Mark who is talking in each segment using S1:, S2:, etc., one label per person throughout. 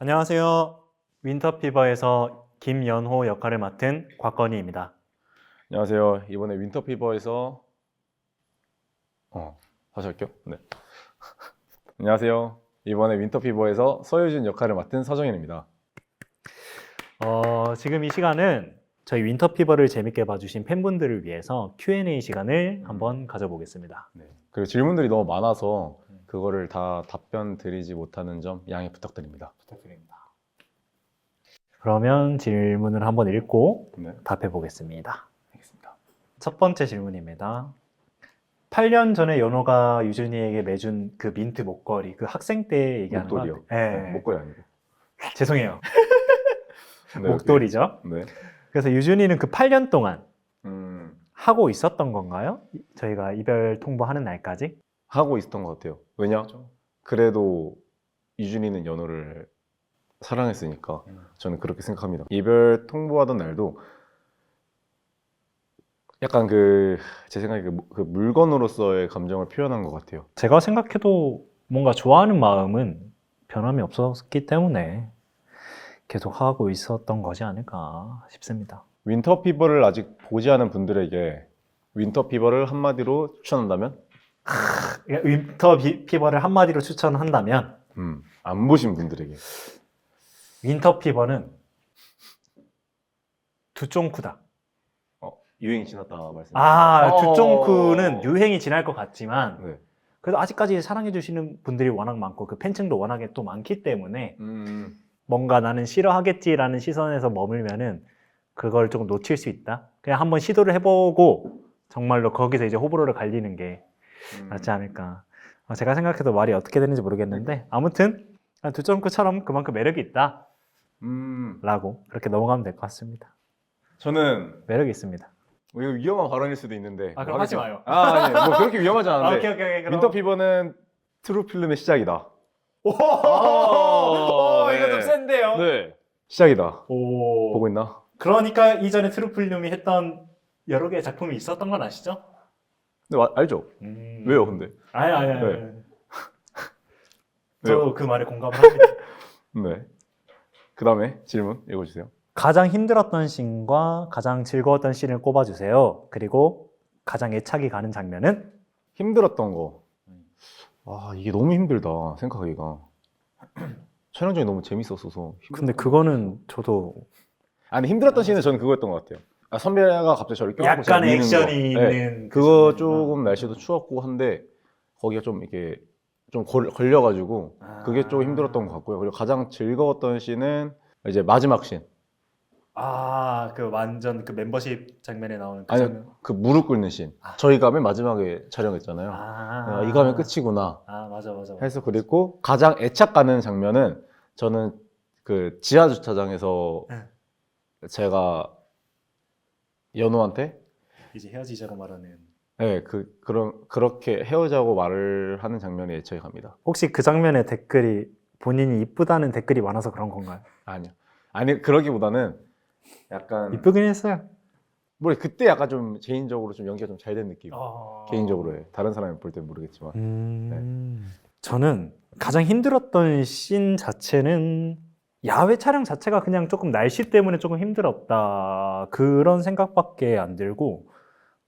S1: 안녕하세요. 윈터피버에서 김연호 역할을 맡은 곽건희입니다.
S2: 안녕하세요. 이번에 윈터피버에서 다시 할게요. 네. 안녕하세요. 이번에 윈터피버에서 서유진 역할을 맡은 서정현입니다.
S1: 지금 이 시간은 저희 윈터피버를 재밌게 봐주신 팬분들을 위해서 Q&A 시간을 한번 가져보겠습니다.
S2: 네. 그리고 질문들이 너무 많아서 그거를 다 답변 드리지 못하는 점 양해 부탁드립니다.
S1: 부탁드립니다. 그러면 질문을 한번 읽고
S2: 네.
S1: 답해 보겠습니다.
S2: 알겠습니다.
S1: 첫 번째 질문입니다. 8년 전에 연호가 유준이에게 매준 그 민트 목걸이, 그 학생 때 얘기하는 거
S2: 목도리요.
S1: 같아요.
S2: 네, 목걸이 아니고.
S1: 죄송해요.
S2: 네,
S1: 목도리죠.
S2: 네.
S1: 그래서 유준이는 그 8년 동안
S2: 음,
S1: 하고 있었던 건가요? 저희가 이별 통보하는 날까지?
S2: 하고 있었던 것 같아요. 왜냐? 그래도 유준이는 연호를 사랑했으니까 저는 그렇게 생각합니다. 이별 통보하던 날도 약간 제 생각에 그 물건으로서의 감정을 표현한 것 같아요.
S1: 제가 생각해도 뭔가 좋아하는 마음은 변함이 없었기 때문에 계속 하고 있었던 것이 아닐까 싶습니다.
S2: 윈터피버를 아직 보지 않은 분들에게 윈터피버를 한마디로 추천한다면?
S1: 윈터 피버를 한마디로 추천한다면
S2: 안 보신 분들에게.
S1: 윈터 피버는 두쫑쿠다.
S2: 유행이 지났다 말씀.
S1: 두쫑쿠는 유행이 지날 것 같지만
S2: 네.
S1: 그래도 아직까지 사랑해주시는 분들이 워낙 많고 그 팬층도 워낙에 또 많기 때문에 뭔가 나는 싫어하겠지라는 시선에서 머물면은 그걸 조금 놓칠 수 있다. 그냥 한번 시도를 해보고 정말로 거기서 이제 호불호를 갈리는 게 낫지 않을까. 제가 생각해도 말이 어떻게 되는지 모르겠는데 아무튼 두점구처럼 그만큼 매력이 있다 라고 그렇게 넘어가면 될 것 같습니다.
S2: 저는
S1: 매력이 있습니다.
S2: 이거 위험한 발언일 수도 있는데.
S1: 그럼 하지 마요.
S2: 아니, 뭐 그렇게 위험하지 않은데.
S1: 오케이. 그럼.
S2: 윈터피버는 트루필름의 시작이다.
S1: 오,
S2: 네.
S1: 이거 좀 센데요.
S2: 네. 시작이다.
S1: 오.
S2: 보고 있나?
S1: 그러니까 이전에 트루플룸이 했던 여러 개의 작품이 있었던 건 아시죠?
S2: 근데 알죠? 왜요, 근데?
S1: 아니.
S2: 네.
S1: 저 그 말에 공감을 합니다.
S2: 네. 그 다음에 질문 읽어주세요.
S1: 가장 힘들었던 씬과 가장 즐거웠던 씬을 꼽아주세요. 그리고 가장 애착이 가는 장면은?
S2: 힘들었던 거. 이게 너무 힘들다, 생각하기가. 촬영 중에 너무 재밌었어서.
S1: 근데 그거는 저도
S2: 아니, 힘들었던 씬은 저는 그거였던 것 같아요. 선배가 갑자기 저를 껴안고 제가
S1: 약간의
S2: 미는
S1: 액션이
S2: 거.
S1: 있는
S2: 네.
S1: 그
S2: 그거
S1: 장면이구나.
S2: 조금 날씨도 추웠고 한데 거기가 좀 이렇게 좀 걸려가지고 그게 좀 힘들었던 것 같고요. 그리고 가장 즐거웠던 씬은 이제 마지막 씬.
S1: 그 완전 그 멤버십 장면에 나오는 그
S2: 아니,
S1: 장면.
S2: 그 무릎 꿇는 씬. 저희가 맨 마지막에 촬영했잖아요. 이거 하면 끝이구나
S1: 맞아.
S2: 해서. 그리고 가장 애착 가는 장면은 저는 그 지하 주차장에서 제가 연호한테
S1: 이제 헤어지자고 말하는.
S2: 네, 그렇게 헤어자고 말을 하는 장면이 애착이 갑니다.
S1: 혹시 그 장면에 댓글이 본인이 이쁘다는 댓글이 많아서 그런 건가요?
S2: 아니요. 아니, 그러기보다는 약간
S1: 이쁘긴 했어요.
S2: 뭐 그때 약간 좀 개인적으로 좀 연기가 좀 잘 된 느낌. 개인적으로 해. 다른 사람이 볼 때는 모르겠지만.
S1: 저는 가장 힘들었던 씬 자체는 야외 촬영 자체가 그냥 조금 날씨 때문에 조금 힘들었다 그런 생각밖에 안 들고,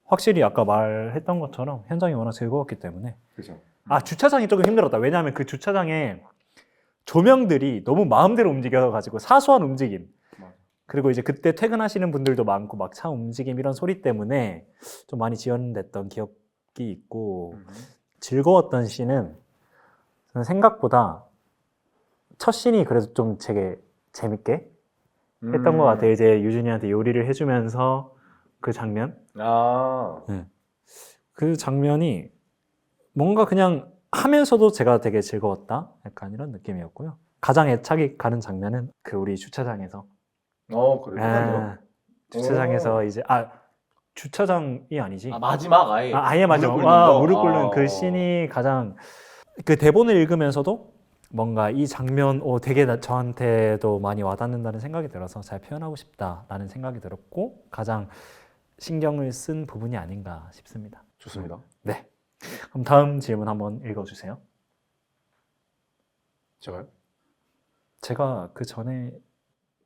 S1: 확실히 아까 말했던 것처럼 현장이 워낙 즐거웠기 때문에.
S2: 그렇죠.
S1: 주차장이 조금 힘들었다. 왜냐하면 그 주차장에 조명들이 너무 마음대로 움직여가지고 사소한 움직임, 그리고 이제 그때 퇴근하시는 분들도 많고 막 차 움직임 이런 소리 때문에 좀 많이 지연됐던 기억이 있고, 즐거웠던 씬은 저는 생각보다 첫 씬이 그래도 좀 되게 재밌게 했던 것 같아요. 이제 유준이한테 요리를 해주면서 그 장면, 그 장면이 뭔가 그냥 하면서도 제가 되게 즐거웠다, 약간 이런 느낌이었고요. 가장 애착이 가는 장면은 그 우리 주차장에서
S2: 그래요?
S1: 주차장에서 이제 주차장이 아니지.
S2: 마지막 아예.
S1: 아예 마지막
S2: 무릎 꿇는 거?
S1: 무릎 꿇는 그 씬이 가장, 그 대본을 읽으면서도 뭔가 이 장면 되게 저한테도 많이 와닿는다는 생각이 들어서 잘 표현하고 싶다라는 생각이 들었고, 가장 신경을 쓴 부분이 아닌가 싶습니다.
S2: 좋습니다.
S1: 네. 그럼 다음 질문 한번 읽어주세요.
S2: 제가요?
S1: 제가 그 전에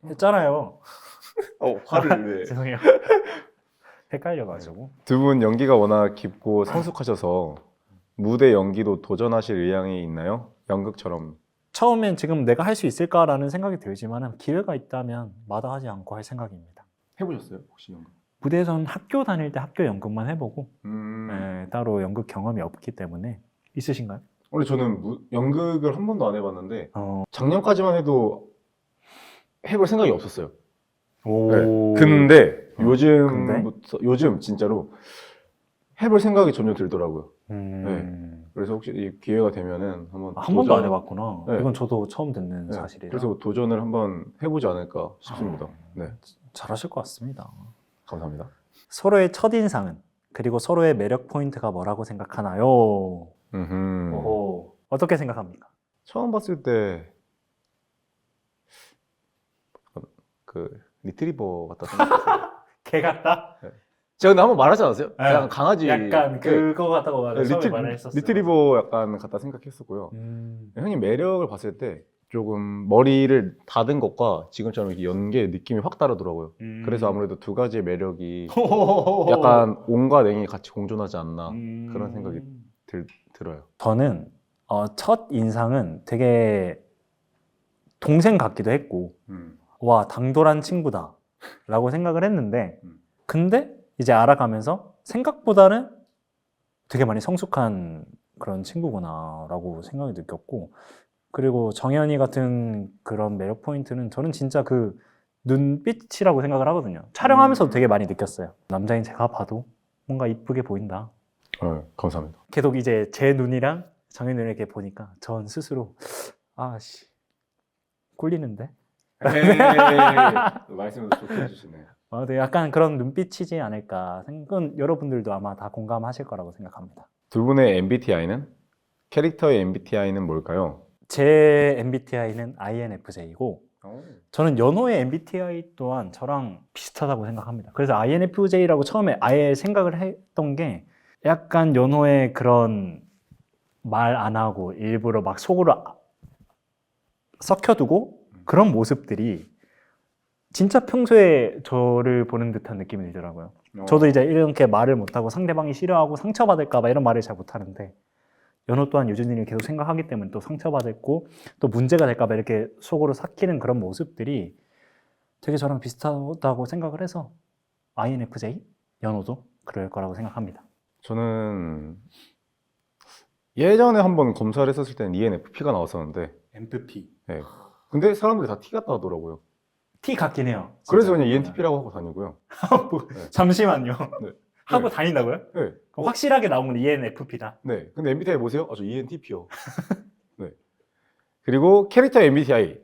S1: 했잖아요.
S2: 화를 내.
S1: 죄송해요. 헷갈려가지고.
S2: 두 분 연기가 워낙 깊고 성숙하셔서 무대 연기도 도전하실 의향이 있나요? 연극처럼.
S1: 처음엔 지금 내가 할 수 있을까라는 생각이 들지만 기회가 있다면 마다하지 않고 할 생각입니다.
S2: 해보셨어요? 혹시 연극?
S1: 무대에서는 학교 다닐 때 학교 연극만 해보고
S2: 음.
S1: 따로 연극 경험이 없기 때문에. 있으신가요?
S2: 원래 저는 연극을 한 번도 안 해봤는데
S1: 어.
S2: 작년까지만 해도 해볼 생각이 없었어요.
S1: 오.
S2: 네. 근데
S1: 근데?
S2: 요즘 진짜로 해볼 생각이 전혀 들더라고요.
S1: 네.
S2: 그래서 혹시 이 기회가 되면은 한번
S1: 한 번도 안 해봤구나.
S2: 네.
S1: 이건 저도 처음 듣는
S2: 네.
S1: 사실이라.
S2: 그래서 도전을 한번 해보지 않을까 싶습니다. 네,
S1: 잘하실 것 같습니다.
S2: 감사합니다.
S1: 서로의 첫인상은 그리고 서로의 매력 포인트가 뭐라고 생각하나요? 오호. 어떻게 생각합니까?
S2: 처음 봤을 때 그 리트리버 같다 생각했어요.
S1: 개 같다?
S2: 제가 근데 한번 말하지 않았어요?
S1: 네.
S2: 약간 강아지.
S1: 약간 그거 같다고
S2: 네,
S1: 처음에 말했었어요.
S2: 리트리버 약간 같다 생각했었고요. 형님 매력을 봤을 때 조금 머리를 다든 것과 지금처럼 이렇게 연계 느낌이 확 다르더라고요. 그래서 아무래도 두 가지의 매력이 약간 온과 냉이 같이 공존하지 않나 그런 생각이 들어요.
S1: 저는 첫 인상은 되게 동생 같기도 했고 와 당돌한 친구다 라고 생각을 했는데 근데 이제 알아가면서 생각보다는 되게 많이 성숙한 그런 친구구나 라고 생각이 느꼈고 그리고 정현이 같은 그런 매력 포인트는 저는 진짜 그 눈빛이라고 생각을 하거든요. 촬영하면서도 되게 많이 느꼈어요. 남자인 제가 봐도 뭔가 이쁘게 보인다.
S2: 감사합니다.
S1: 계속 이제 제 눈이랑 정현이 눈을 이렇게 보니까 전 스스로 아씨 꿀리는데?
S2: 말씀을 좋게 해주시네요.
S1: 네, 약간 그런 눈빛이지 않을까. 그건 여러분들도 아마 다 공감하실 거라고 생각합니다.
S2: 두 분의 MBTI는? 캐릭터의 MBTI는 뭘까요?
S1: 제 MBTI는 INFJ이고 저는 연호의 MBTI 또한 저랑 비슷하다고 생각합니다. 그래서 INFJ라고 처음에 아예 생각을 했던 게 약간 연호의 그런 말 안 하고 일부러 막 속으로 썩혀두고 그런 모습들이 진짜 평소에 저를 보는 듯한 느낌이 들더라고요. 저도 이제 이렇게 말을 못하고 상대방이 싫어하고 상처받을까 봐 이런 말을 잘 못하는데 연호 또한 유준이를 계속 생각하기 때문에 또 상처받았고 또 문제가 될까 봐 이렇게 속으로 삭히는 그런 모습들이 되게 저랑 비슷하다고 생각을 해서 INFJ? 연호도 그럴 거라고 생각합니다.
S2: 저는 예전에 한번 검사를 했었을 때는 ENFP가 나왔었는데
S1: MFP.
S2: 네. 근데 사람들이 다 T 같다 하더라고요.
S1: T 같긴 해요.
S2: 그래서 그냥 ENTP라고 하고 다니고요.
S1: 잠시만요.
S2: 네.
S1: 하고 다닌다고요?
S2: 네.
S1: 그럼 확실하게 나온 건 ENFP다.
S2: 네. 근데 MBTI 보세요. 저 ENTP요. 네. 그리고 캐릭터 MBTI.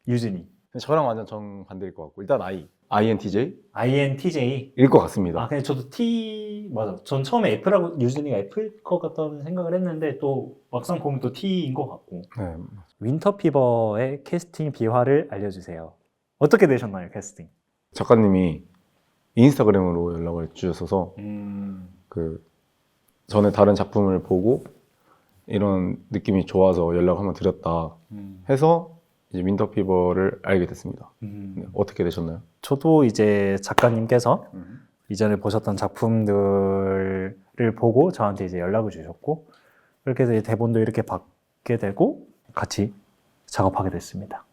S1: 유진이.
S2: 저랑 완전 정반대일 것 같고 일단 INTJ?
S1: INTJ.
S2: 일 것 같습니다.
S1: 근데 저도 T, 맞아. 전 처음에 F라고, 유진이가 F일 것 같다는 생각을 했는데 또 막상 보면 또 T인 것 같고.
S2: 네.
S1: 윈터피버의 캐스팅 비화를 알려주세요. 어떻게 되셨나요, 캐스팅?
S2: 작가님이 인스타그램으로 연락을 주셨어서 그 전에 다른 작품을 보고 이런 느낌이 좋아서 연락을 한번 드렸다 해서 이제 윈터피버를 알게 됐습니다. 네, 어떻게 되셨나요?
S1: 저도 이제 작가님께서 이전에 보셨던 작품들을 보고 저한테 이제 연락을 주셨고 그렇게 해서 대본도 이렇게 받게 되고 같이 작업하게 됐습니다.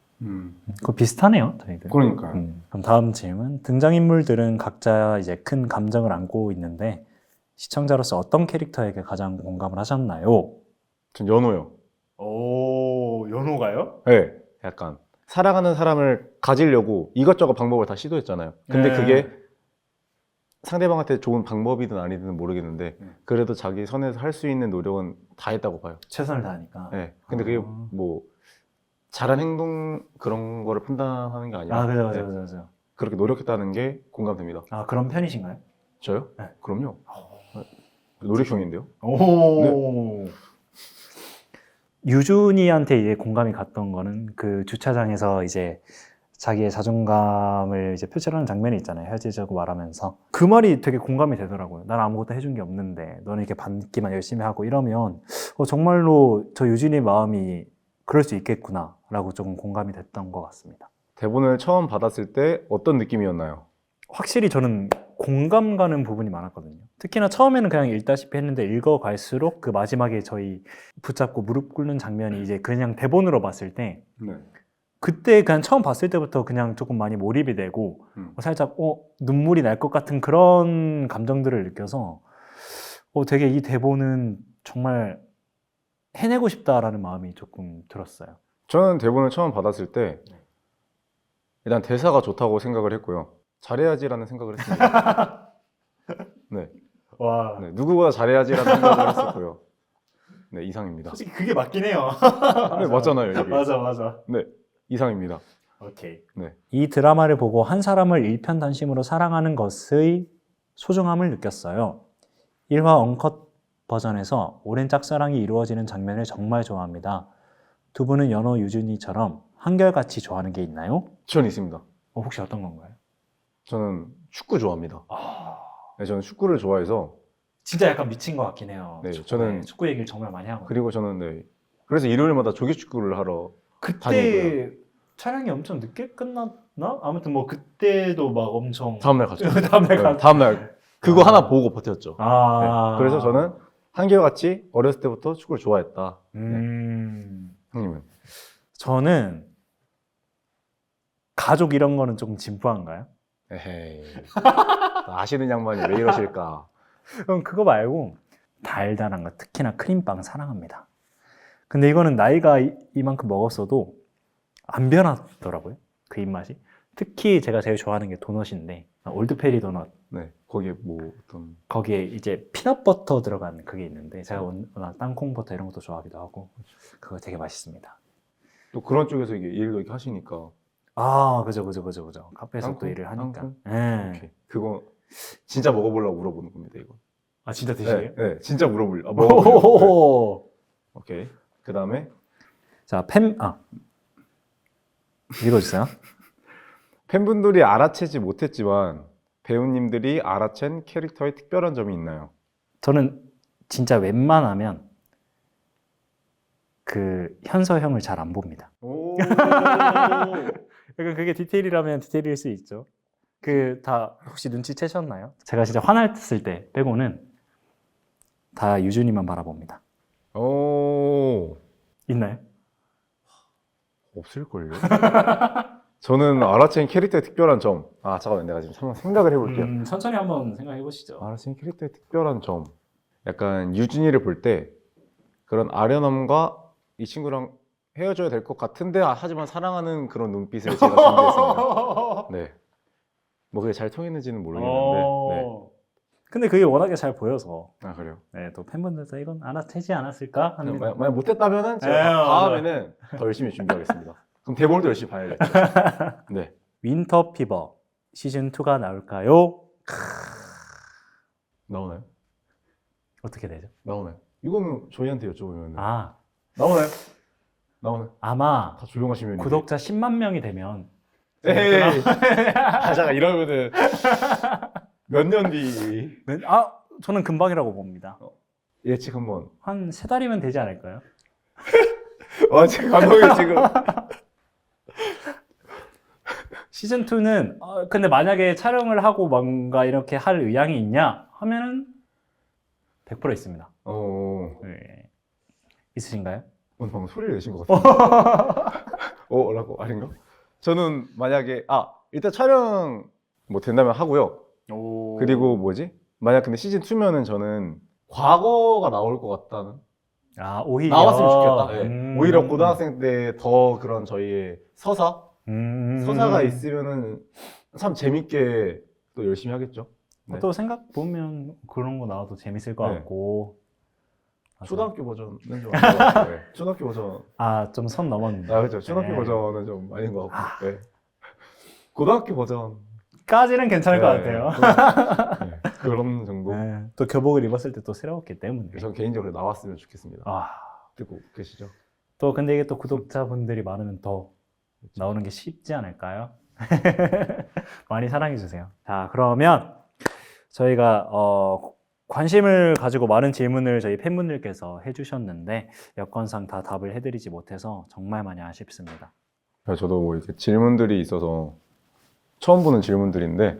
S1: 그거 비슷하네요, 저희들.
S2: 그러니까요.
S1: 그럼 다음 질문. 등장인물들은 각자 이제 큰 감정을 안고 있는데 시청자로서 어떤 캐릭터에게 가장 공감을 하셨나요?
S2: 전 연호요.
S1: 오, 연호가요?
S2: 네, 약간 사랑하는 사람을 가지려고 이것저것 방법을 다 시도했잖아요. 근데
S1: 네.
S2: 그게 상대방한테 좋은 방법이든 아니든 모르겠는데 그래도 자기 선에서 할 수 있는 노력은 다 했다고 봐요.
S1: 최선을 다하니까.
S2: 네, 근데 그게 뭐 잘한 행동 그런 거를 판단하는 게 아니라
S1: 그죠.
S2: 그렇게 노력했다는 게 공감됩니다.
S1: 그런 편이신가요?
S2: 저요?
S1: 네.
S2: 그럼요. 노력형인데요.
S1: 오. 유준이한테 이제 공감이 갔던 거는 그 주차장에서 이제 자기의 자존감을 이제 표출하는 장면이 있잖아요. 헤어지자고 말하면서. 그 말이 되게 공감이 되더라고요. 난 아무것도 해준 게 없는데 너는 이렇게 받기만 열심히 하고 이러면 정말로 저 유진의 마음이 그럴 수 있겠구나라고 조금 공감이 됐던 것 같습니다.
S2: 대본을 처음 받았을 때 어떤 느낌이었나요?
S1: 확실히 저는 공감 가는 부분이 많았거든요. 특히나 처음에는 그냥 읽다시피 했는데 읽어갈수록 그 마지막에 저희 붙잡고 무릎 꿇는 장면이 이제 그냥 대본으로 봤을 때
S2: 네.
S1: 그때 그냥 처음 봤을 때부터 그냥 조금 많이 몰입이 되고 살짝 눈물이 날 것 같은 그런 감정들을 느껴서 되게 이 대본은 정말 해내고 싶다라는 마음이 조금 들었어요.
S2: 저는 대본을 처음 받았을 때 일단 대사가 좋다고 생각을 했고요. 잘해야지라는 생각을 했습니다. 네.
S1: 와,
S2: 네, 누구보다 잘해야지라는 생각을 했었고요. 네, 이상입니다.
S1: 솔직히 그게 맞긴 해요.
S2: 네, 맞잖아요, 여기.
S1: 맞아.
S2: 네, 이상입니다.
S1: 오케이.
S2: 네.
S1: 이 드라마를 보고 한 사람을 일편단심으로 사랑하는 것의 소중함을 느꼈어요. 1화 언컷 버전에서 오랜 짝사랑이 이루어지는 장면을 정말 좋아합니다. 두 분은 연호 유준이처럼 한결같이 좋아하는 게 있나요?
S2: 전 있습니다.
S1: 혹시 어떤 건가요?
S2: 저는 축구 좋아합니다. 네, 저는 축구를 좋아해서
S1: 진짜 약간 미친 것 같긴 해요.
S2: 네, 저는
S1: 축구 얘기를 정말 많이 하거든요.
S2: 그리고 저는 네, 그래서 일요일마다 조기 축구를 하러
S1: 그때
S2: 다니고요.
S1: 촬영이 엄청 늦게 끝났나? 아무튼 뭐 그때도 막 엄청
S2: 다음날 갔죠.
S1: 다음날
S2: 네,
S1: 갔
S2: 다음날 그거 하나 보고 버텼죠.
S1: 아.
S2: 네, 그래서 저는 한결같이 어렸을 때부터 축구를 좋아했다. 형님은?
S1: 저는 가족 이런 거는 조금 진부한가요?
S2: 에헤이. 아시는 양반이 왜 이러실까?
S1: 그럼 그거 말고 달달한 거, 특히나 크림빵 사랑합니다. 근데 이거는 나이가 이만큼 먹었어도 안 변하더라고요. 그 입맛이. 특히 제가 제일 좋아하는 게 도넛인데 올드페리 도넛.
S2: 네, 거기에 뭐 어떤
S1: 거기에 이제 피넛버터 들어간 그게 있는데 제가 워낙 땅콩버터 이런 것도 좋아하기도 하고 그거 되게 맛있습니다.
S2: 또 그런 쪽에서 이게 일도 이렇게 하시니까
S1: 아, 그죠. 카페에서 또
S2: 땅콩?
S1: 일을 하니까.
S2: 땅콩?
S1: 네.
S2: 오케이. 그거 진짜 먹어보려고 물어보는 겁니다, 이거.
S1: 아, 진짜
S2: 네,
S1: 드시게요?
S2: 네, 진짜 먹어보려고. 네.
S1: 오.
S2: 오케이. 그 다음에
S1: 자, 읽어주세요.
S2: 팬분들이 알아채지 못했지만 배우님들이 알아챈 캐릭터의 특별한 점이 있나요?
S1: 저는 진짜 웬만하면 그 현서 형을 잘 안 봅니다.
S2: 오.
S1: 약간 그게 디테일이라면 디테일일 수 있죠. 그 다 혹시 눈치채셨나요? 제가 진짜 화났을 때 빼고는 다 유준이만 바라봅니다.
S2: 오.
S1: 있나요?
S2: 없을걸요? 저는 알아챈 캐릭터의 특별한 점. 아, 잠깐만. 내가 지금 한번 생각을 해볼게요.
S1: 천천히 한번 생각해 보시죠.
S2: 알아챈 캐릭터의 특별한 점. 약간 유준이를 볼 때 그런 아련함과 이 친구랑 헤어져야 될 것 같은데 하지만 사랑하는 그런 눈빛을 제가 준비했습니다. 네. 뭐 그게 잘 통했는지는 모르겠는데. 네.
S1: 근데 그게 워낙에 잘 보여서
S2: 아, 그래요?
S1: 네, 또 팬분들도 이건 알아채지 않았을까 합니다.
S2: 만약 못했다면은 제가
S1: 네,
S2: 다음에는 더 열심히 준비하겠습니다. 그럼 대본도 열심히 봐야겠죠. 네.
S1: 윈터 피버 시즌 2가 나올까요?
S2: 나오나요?
S1: 어떻게 되죠?
S2: 나오나요? 이거는 저희한테 여쭤보면
S1: 아,
S2: 나오나요? 나오나요?
S1: 아마
S2: 다 조용하시면
S1: 구독자 10만 명이 되면
S2: 에이. 아, 잠깐 이러면은 몇 년 뒤
S1: 저는 금방이라고 봅니다.
S2: 예측 한번.
S1: 한 3달이면 되지 않을까요?
S2: 제 감독이 지금.
S1: 시즌 2는 근데 만약에 촬영을 하고 뭔가 이렇게 할 의향이 있냐 하면은 100% 있습니다. 네. 있으신가요?
S2: 오늘 방금 소리를 내신 것 같아요. 라고 아닌가? 저는 만약에 일단 촬영 뭐 된다면 하고요. 그리고 뭐지? 만약 근데 시즌 2면은 저는 과거가 나올 것 같다는.
S1: 오히려
S2: 나왔으면 좋겠다. 네. 오히려 고등학생 때 더 그런 저희의 서사가 있으면은 참 재밌게 또 열심히 하겠죠. 네.
S1: 또 생각 보면 그런 거 나와도 재밌을 것
S2: 네.
S1: 같고.
S2: 초등학교 버전은 좀 아닌 것 같아요. 네. 초등학교 버전.
S1: 좀 선 넘었는데.
S2: 그렇죠. 초등학교 버전은 좀 아닌 것 같고. 네. 고등학교 버전.
S1: 까지는 괜찮을 것 같아요.
S2: 네. 그런 정도.
S1: 네. 또 교복을 입었을 때 또 새로웠기 때문에.
S2: 전 개인적으로 나왔으면 좋겠습니다.
S1: 아,
S2: 듣고 계시죠?
S1: 또 근데 이게 또 구독자분들이 많으면 더 나오는 게 쉽지 않을까요? 많이 사랑해 주세요. 자, 그러면 저희가 관심을 가지고 많은 질문을 저희 팬분들께서 해주셨는데 여건상 다 답을 해드리지 못해서 정말 많이 아쉽습니다.
S2: 저도 뭐 이제 질문들이 있어서 처음 보는 질문들인데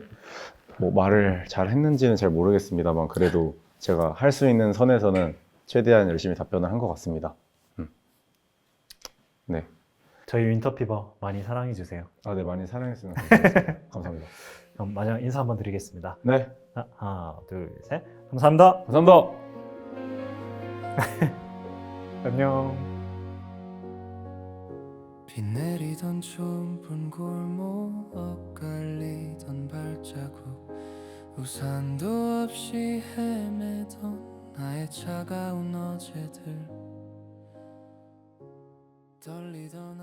S2: 뭐 말을 잘 했는지는 잘 모르겠습니다만 그래도 제가 할 수 있는 선에서는 최대한 열심히 답변을 한 것 같습니다. 네.
S1: 저희 윈터피버 많이 사랑해주세요.
S2: 네, 많이 사랑했으면 감사합니다. 감사합니다.
S1: 그럼 마지막 인사 한번 드리겠습니다.
S2: 네,
S1: 자, 하나, 둘, 셋. 감사합니다.
S2: 감사합니다.
S1: 안녕.
S3: 비 내리던 좁은 골목 엇갈리던 발자국 우산도 없이 헤매던 나의 차가운 어제들 떨리던